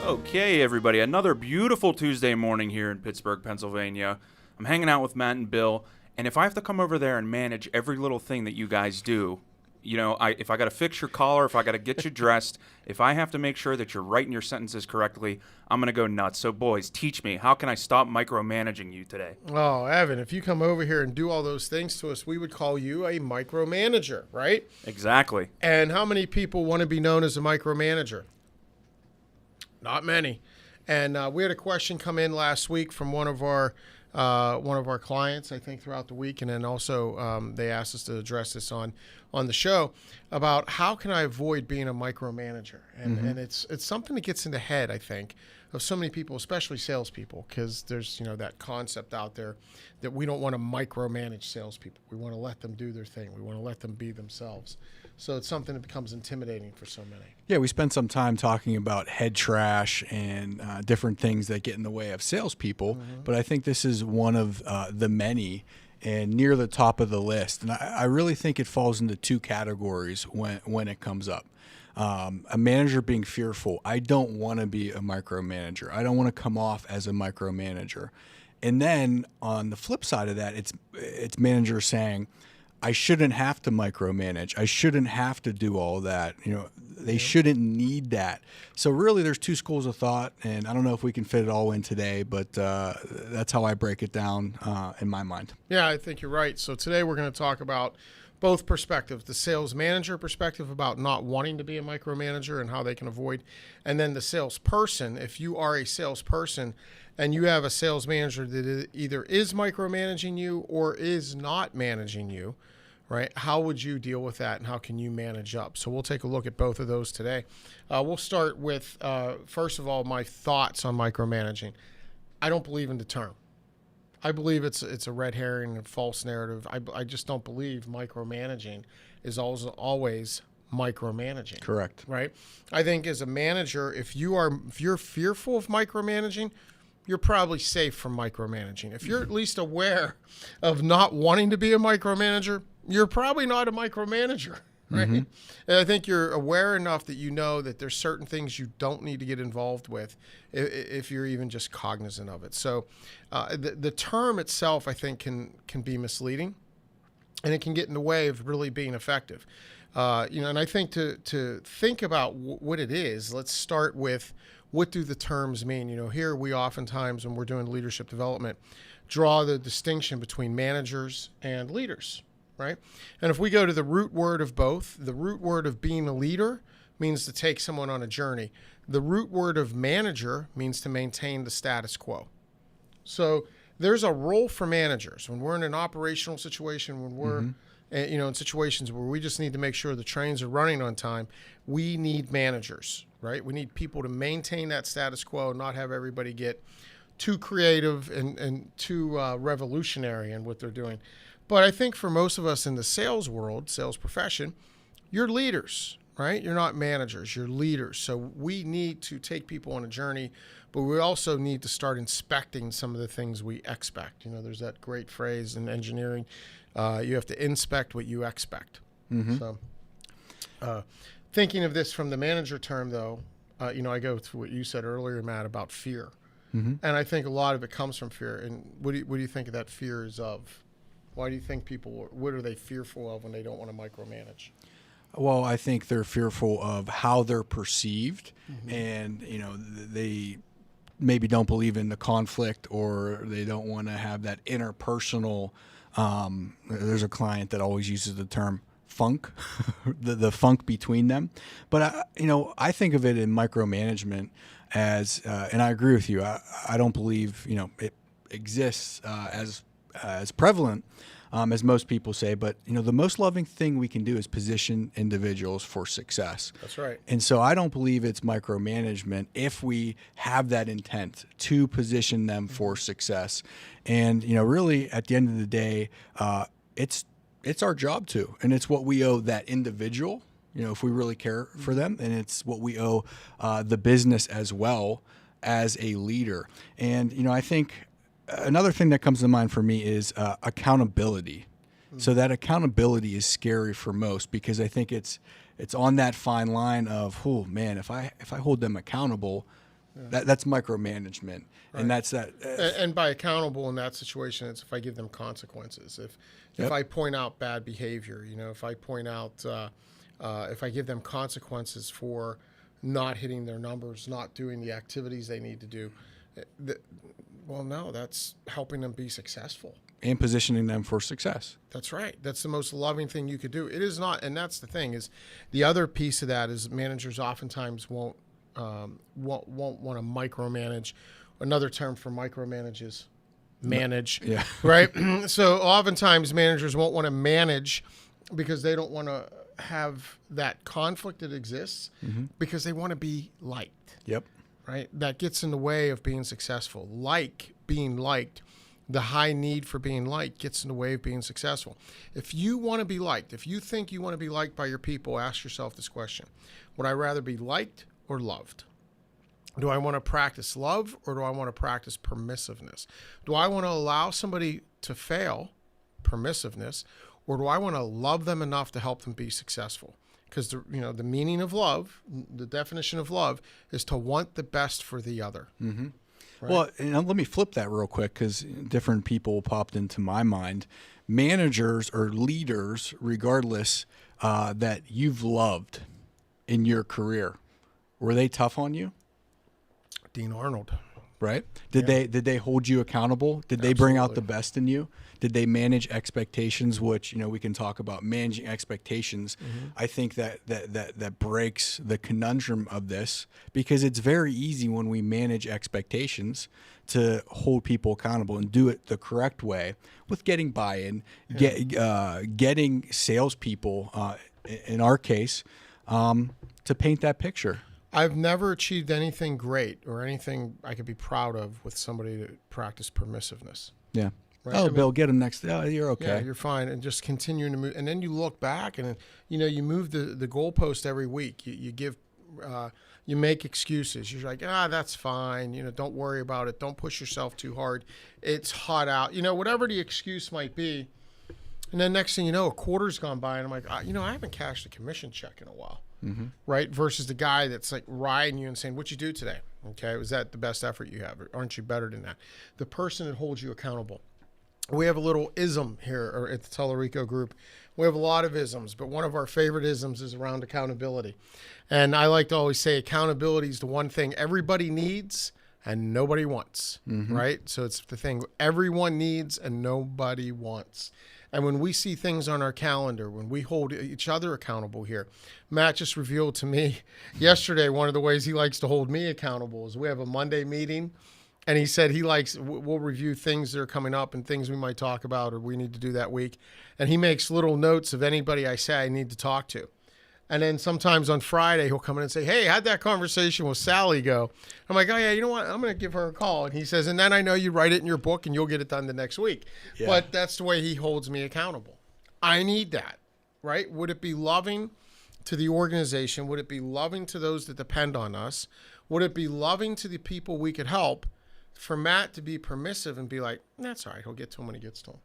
Okay, everybody, another beautiful Tuesday morning here in Pittsburgh, Pennsylvania. I'm hanging out with Matt and Bill, and if I have to come over there and manage every little thing that you guys do, if I got to fix your collar, if I got to get you dressed, if I have to make sure that you're writing your sentences correctly, I'm going to go nuts. So, boys, teach me. How can I stop micromanaging you today? Oh, Evan, if you come over here and do all those things to us, we would call you a micromanager, right? Exactly. And how many people want to be known as a micromanager? Not many. And we had a question come in last week from one of our clients, I think, throughout the week, and then also they asked us to address this on the show about how can I avoid being a micromanager, and it's something that gets in the head, I think, of so many people, especially salespeople, because there's that concept out there that we don't want to micromanage salespeople. We want to let them do their thing. We want to let them be themselves. So it's something that becomes intimidating for so many. Yeah, we spent some time talking about head trash and different things that get in the way of salespeople, but I think this is one of the many and near the top of the list. And I really think it falls into two categories when it comes up. A manager being fearful. I don't want to be a micromanager. I don't want to come off as a micromanager. And then on the flip side of that, it's managers saying, I shouldn't have to micromanage. I shouldn't have to do all that. They shouldn't need that. So really there's two schools of thought, and I don't know if we can fit it all in today, but that's how I break it down in my mind. Yeah, I think you're right. So today we're going to talk about both perspectives, the sales manager perspective about not wanting to be a micromanager and how they can avoid, and then the salesperson, if you are a salesperson and you have a sales manager that either is micromanaging you or is not managing you, right? How would you deal with that, and how can you manage up? So we'll take a look at both of those today. We'll start with, first of all, my thoughts on micromanaging. I don't believe in the term. I believe it's a red herring and false narrative. I just don't believe micromanaging is always micromanaging. Correct. Right? I think as a manager, if you're fearful of micromanaging, you're probably safe from micromanaging. If you're at least aware of not wanting to be a micromanager, you're probably not a micromanager, right? And I think you're aware enough that you know that there's certain things you don't need to get involved with if you're even just cognizant of it. So the term itself, I think, can be misleading, and it can get in the way of really being effective. And I think to think about what it is, let's start with what do the terms mean? Here we oftentimes, when we're doing leadership development, draw the distinction between managers and leaders. Right? And if we go to the root word of both, the root word of being a leader means to take someone on a journey. The root word of manager means to maintain the status quo. So there's a role for managers. When we're in an operational situation, when we're in situations where we just need to make sure the trains are running on time, we need managers, right? We need people to maintain that status quo, not have everybody get too creative and too revolutionary in what they're doing. But I think for most of us in the sales world, sales profession, you're leaders, right? You're not managers, you're leaders. So we need to take people on a journey, but we also need to start inspecting some of the things we expect. There's that great phrase in engineering, you have to inspect what you expect. So thinking of this from the manager term, though, I go to what you said earlier, Matt, about fear. And I think a lot of it comes from fear. And what do you think of that fear is of? Why do you think what are they fearful of when they don't want to micromanage? Well, I think they're fearful of how they're perceived, and they maybe don't believe in the conflict, or they don't want to have that interpersonal. There's a client that always uses the term funk, the funk between them. But I think of it in micromanagement as, and I agree with you. I don't believe it exists as prevalent as most people say, but the most loving thing we can do is position individuals for success. That's right. And so I don't believe it's micromanagement if we have that intent to position them for success. And really at the end of the day, it's our job to, and it's what we owe that individual. If we really care for them, and it's what we owe the business as well as a leader. And I think another thing that comes to mind for me is accountability. So that accountability is scary for most, because I think it's on that fine line of, oh man, if I hold them accountable, That's micromanagement, and that's that. And by accountable in that situation, it's if I give them consequences. If I point out bad behavior, if I point out, if I give them consequences for not hitting their numbers, not doing the activities they need to do, no, that's helping them be successful. And positioning them for success. That's right. That's the most loving thing you could do. It is not, and that's the thing, is the other piece of that is managers oftentimes won't want to micromanage. Another term for micromanage is manage. Yeah. Right? So oftentimes managers won't want to manage because they don't want to have that conflict that exists because they want to be liked. Yep. Right? That gets in the way of being successful. Being liked, the high need for being liked gets in the way of being successful. If you want to be liked, if you think you want to be liked by your people, ask yourself this question. Would I rather be liked or loved? Do I want to practice love or do I want to practice permissiveness? Do I want to allow somebody to fail, permissiveness, or do I want to love them enough to help them be successful? Because the meaning of love, the definition of love, is to want the best for the other. Mm-hmm. Right? Well, and let me flip that real quick because different people popped into my mind. Managers or leaders, regardless, that you've loved in your career, were they tough on you? Dean Arnold. Right? Did they hold you accountable? Did they bring out the best in you? Did they manage expectations? Which we can talk about managing expectations. I think that breaks the conundrum of this because it's very easy when we manage expectations to hold people accountable and do it the correct way with getting buy-in, getting salespeople, in our case, to paint that picture. I've never achieved anything great or anything I could be proud of with somebody that practiced permissive-ness. Yeah. Right? Oh, Bill, get him next. Oh, you're okay. Yeah, you're fine. And just continuing to move. And then you look back and, you move the goalpost every week. You give, you make excuses. You're like, that's fine. Don't worry about it. Don't push yourself too hard. It's hot out. Whatever the excuse might be. And then next thing you know, a quarter's gone by and I'm like, I haven't cashed a commission check in a while. Mm-hmm. Right? Versus the guy that's like riding you and saying, what'd you do today? Okay. Was that the best effort you have? Or aren't you better than that? The person that holds you accountable. We have a little ism here at the Tellerico Group. We have a lot of isms, but one of our favorite isms is around accountability. And I like to always say accountability is the one thing everybody needs and nobody wants, right? So it's the thing everyone needs and nobody wants. And when we see things on our calendar, when we hold each other accountable here, Matt just revealed to me yesterday one of the ways he likes to hold me accountable is we have a Monday meeting. And he said we'll review things that are coming up and things we might talk about or we need to do that week. And he makes little notes of anybody I say I need to talk to. And then sometimes on Friday, he'll come in and say, hey, how'd that conversation with Sally go? I'm like, oh, yeah, you know what? I'm going to give her a call. And he says, and then I know you write it in your book and you'll get it done the next week. Yeah. But that's the way he holds me accountable. I need that, right? Would it be loving to the organization? Would it be loving to those that depend on us? Would it be loving to the people we could help? For Matt to be permissive and be like, that's all right, he'll get to him when he gets to him.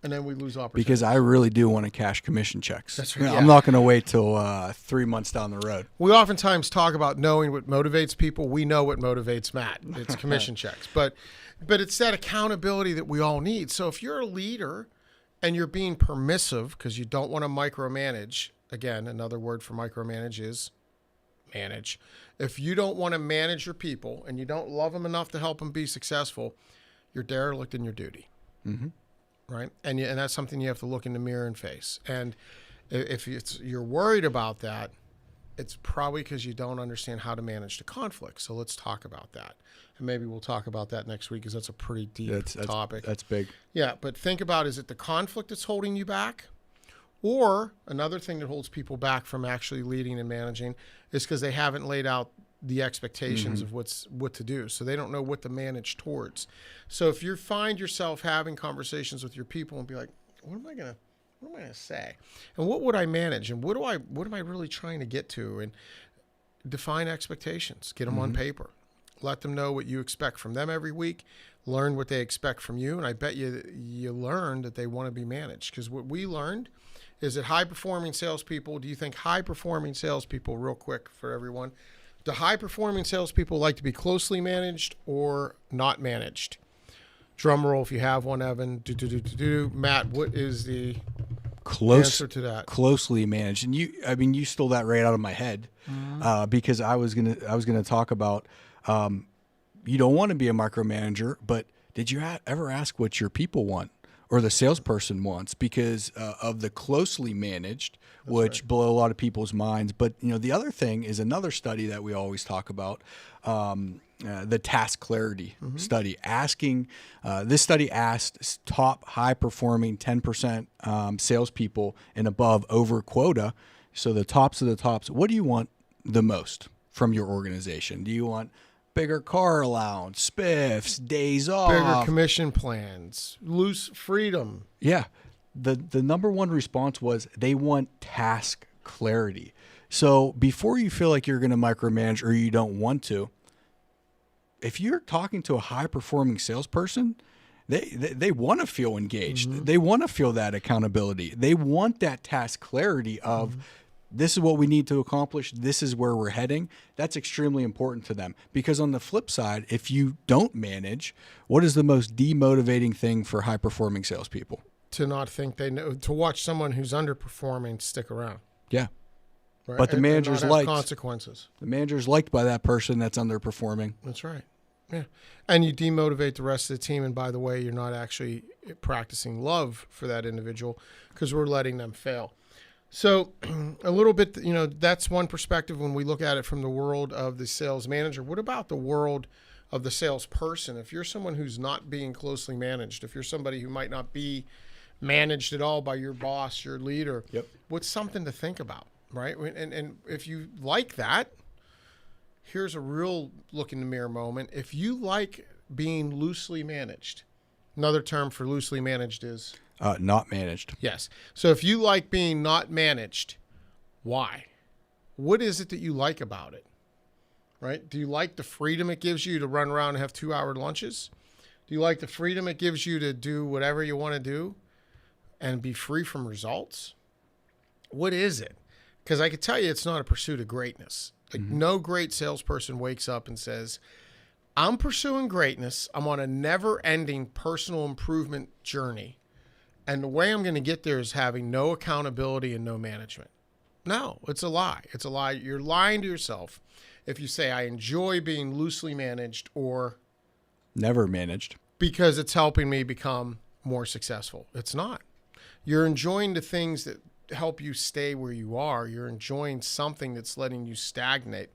And then we lose opportunity. Because I really do want to cash commission checks. That's right. Yeah. I'm not going to wait till 3 months down the road. We oftentimes talk about knowing what motivates people. We know what motivates Matt. It's commission checks. But it's that accountability that we all need. So if you're a leader and you're being permissive because you don't want to micromanage, again, another word for micromanage is manage. If you don't want to manage your people and you don't love them enough to help them be successful, you're derelict in your duty, right? And that's something you have to look in the mirror and face. And if you're worried about that, it's probably because you don't understand how to manage the conflict. So let's talk about that. And maybe we'll talk about that next week because that's a pretty deep topic. That's big. Yeah, but think about, is it the conflict that's holding you back? Or another thing that holds people back from actually leading and managing is because they haven't laid out the expectations of what to do. So they don't know what to manage towards. So if you find yourself having conversations with your people and be like, what am I gonna say? And what would I manage? And what am I really trying to get to? And define expectations. Get them on paper. Let them know what you expect from them every week. Learn what they expect from you. And I bet you learn that they want to be managed. Because what we learned is that high-performing salespeople, do you think high-performing salespeople, real quick for everyone, Do high-performing salespeople like to be closely managed or not managed? Drum roll if you have one, Evan. Matt, what is the answer to that? Closely managed, and you stole that right out of my head, because I was gonna talk about, you don't want to be a micromanager, but did you ever ask what your people want or the salesperson wants? Because of the closely managed, which blow a lot of people's minds. But the other thing is another study that we always talk about. The task clarity study, asking this study asked top high performing 10% salespeople and above over quota. So the tops of the tops, what do you want the most from your organization? Do you want bigger car allowance, spiffs, days off, bigger commission plans, loose freedom? Yeah. The number one response was they want task clarity. So before you feel like you're going to micromanage or you don't want to, if you're talking to a high-performing salesperson, they want to feel engaged. They want to feel that accountability. They want that task clarity of this is what we need to accomplish. This is where we're heading. That's extremely important to them. Because on the flip side, if you don't manage, what is the most demotivating thing for high-performing salespeople? To not think they know, to watch someone who's underperforming stick around. Yeah. Right? But the manager's and not have liked. consequences. The manager's liked by that person that's underperforming. That's right. Yeah. And you demotivate the rest of the team. And by the way, you're not actually practicing love for that individual because we're letting them fail. So a little bit, that's one perspective when we look at it from the world of the sales manager. What about the world of the salesperson? If you're someone who's not being closely managed, if you're somebody who might not be managed at all by your boss, your leader, what's something to think about, right? And if you like that, here's a real look in the mirror moment. If you like being loosely managed, another term for loosely managed is? Not managed. Yes. So if you like being not managed, why? What is it that you like about it, right? Do you like the freedom it gives you to run around and have 2-hour lunches? Do you like the freedom it gives you to do whatever you want to do and be free from results? What is it? Because I could tell you it's not a pursuit of greatness. Like no great salesperson wakes up and says, I'm pursuing greatness. I'm on a never-ending personal improvement journey. And the way I'm going to get there is having no accountability and no management. No, it's a lie. It's a lie. You're lying to yourself if you say, I enjoy being loosely managed or never managed because it's helping me become more successful. It's not. You're enjoying the things that help you stay where you are. You're enjoying something that's letting you stagnate.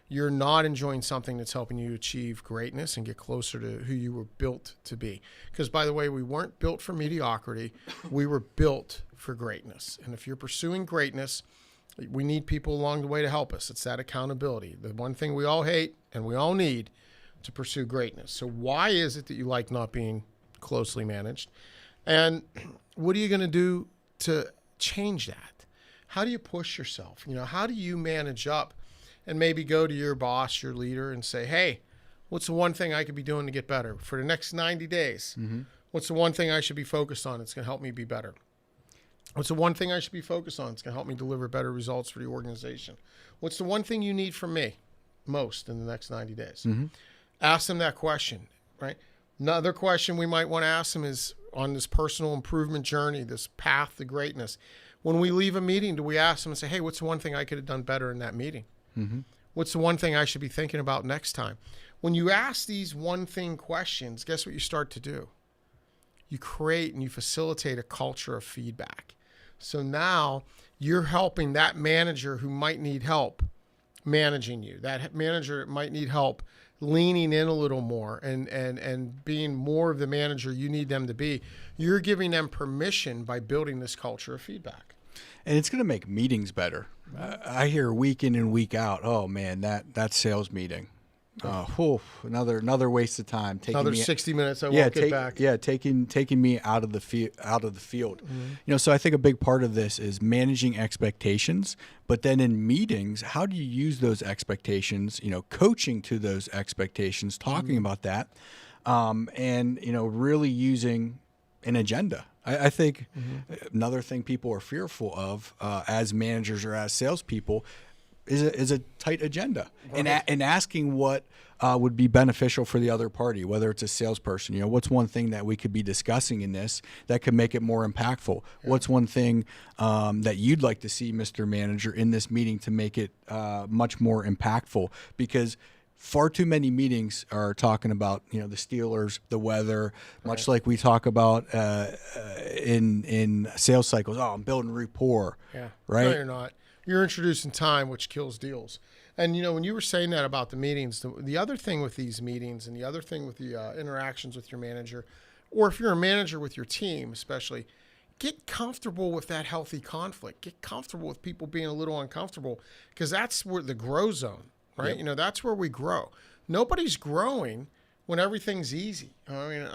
You're not enjoying something that's helping you achieve greatness and get closer to who you were built to be. Because, by the way, we weren't built for mediocrity. We were built for greatness. And if you're pursuing greatness, we need people along the way to help us. It's that accountability. The one thing we all hate and we all need to pursue greatness. So why is it that you like not being closely managed? And what are you going to do to change that? How do you push yourself? How do you manage up and maybe go to your boss, your leader, and say, hey, what's the one thing I could be doing to get better for the next 90 days? What's the one thing I should be focused on that's going to help me be better? What's the one thing I should be focused on that's going to help me deliver better results for the organization? What's the one thing you need from me most in the next 90 days? Ask them that question, right? Another question we might want to ask them is on this personal improvement journey, this path to greatness. When we leave a meeting, do we ask them and say, hey, what's the one thing I could have done better in that meeting? What's the one thing I should be thinking about next time? When you ask these one thing questions, guess what you start to do? You create and you facilitate a culture of feedback. So now you're helping that manager who might need help managing you. That manager might need help leaning in a little more and being more of the manager you need them to be. You're giving them permission by building this culture of feedback. And it's going to make meetings better. I hear week in and week out, oh man, that sales meeting, another waste of time. Another 60 minutes. I won't get back. Yeah, taking me out of the field. So I think a big part of this is managing expectations. But then in meetings, how do you use those expectations? Coaching to those expectations, talking about that, and really using an agenda. I think another thing people are fearful of as managers or as salespeople, is a tight agenda, and asking what would be beneficial for the other party, whether it's a salesperson. What's one thing that we could be discussing in this that could make it more impactful? Yeah. What's one thing that you'd like to see, Mr. Manager, in this meeting to make it much more impactful? Because far too many meetings are talking about the Steelers, the weather, much like we talk about in sales cycles. Oh, I'm building rapport. Yeah, right. No, you're not. You're introducing time, which kills deals. And when you were saying that about the meetings, the other thing with these meetings, and the other thing with the interactions with your manager, or if you're a manager with your team, especially, get comfortable with that healthy conflict. Get comfortable with people being a little uncomfortable, because that's where the grow zone. Right? Yep. That's where we grow. Nobody's growing when everything's easy. I mean,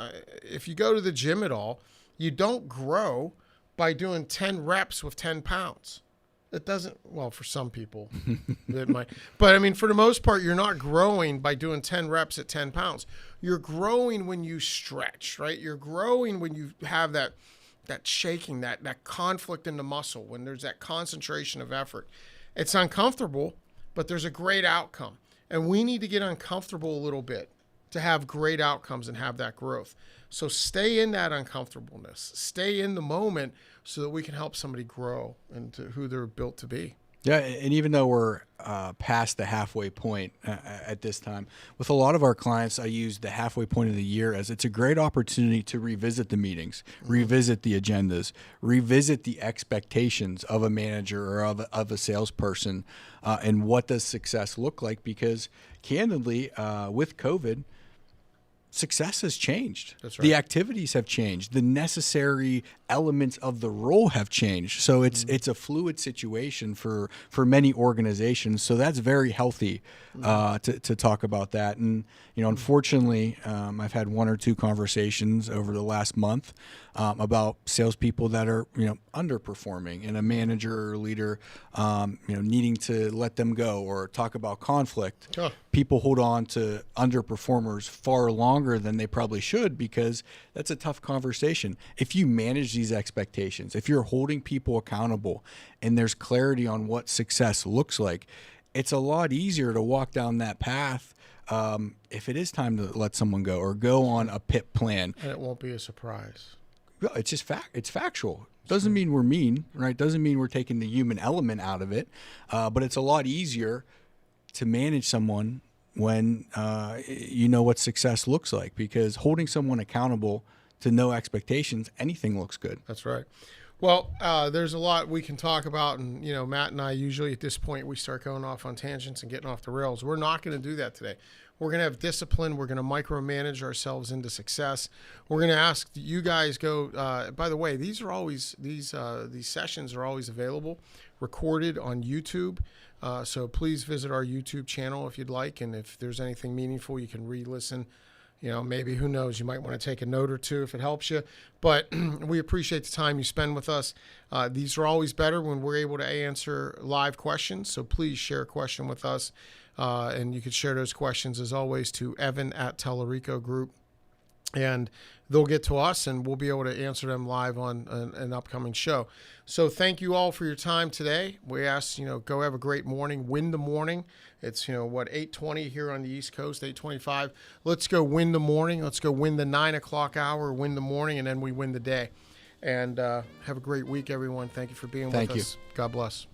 if you go to the gym at all, you don't grow by doing 10 reps with 10 pounds. It doesn't, well, for some people, it might. But I mean, for the most part, you're not growing by doing 10 reps at 10 pounds. You're growing when you stretch, right? You're growing when you have that shaking, that conflict in the muscle, when there's that concentration of effort. It's uncomfortable, but there's a great outcome. And we need to get uncomfortable a little bit to have great outcomes and have that growth. So stay in that uncomfortableness. Stay in the moment so that we can help somebody grow into who they're built to be. Yeah, and even though we're past the halfway point at this time, with a lot of our clients, I use the halfway point of the year as it's a great opportunity to revisit the meetings, revisit the agendas, revisit the expectations of a manager or of a salesperson, and what does success look like? Because candidly, with COVID, success has changed. That's right. The activities have changed. The necessary elements of the role have changed. So it's a fluid situation for many organizations. So that's very healthy to talk about that. And unfortunately, I've had one or two conversations over the last month about salespeople that are underperforming, and a manager or leader needing to let them go, or talk about conflict. Sure. People hold on to underperformers far longer than they probably should, because that's a tough conversation. If you manage these expectations, if you're holding people accountable, and there's clarity on what success looks like, it's a lot easier to walk down that path if it is time to let someone go or go on a PIP plan. And it won't be a surprise. It's just it's factual. Doesn't mean we're mean, right? Doesn't mean we're taking the human element out of it. But it's a lot easier to manage someone when you know what success looks like, because holding someone accountable to no expectations, anything looks good. That's right. Well, there's a lot we can talk about, and Matt and I usually at this point we start going off on tangents and getting off the rails. We're not going to do that today. We're going to have discipline. We're going to micromanage ourselves into success. We're going to ask you guys go. By the way, these sessions are always available, recorded on YouTube. So please visit our YouTube channel if you'd like, and if there's anything meaningful, you can re-listen. Maybe, who knows, you might want to take a note or two if it helps you. But we appreciate the time you spend with us. These are always better when we're able to answer live questions. So please share a question with us. And you can share those questions, as always, to Evan at Tellerico Group. And they'll get to us, and we'll be able to answer them live on an upcoming show. So thank you all for your time today. We ask, go have a great morning. Win the morning. It's, 8:20 here on the East Coast, 8:25. Let's go win the morning. Let's go win the 9 o'clock hour, win the morning, and then we win the day. And have a great week, everyone. Thank you for being with us. God bless.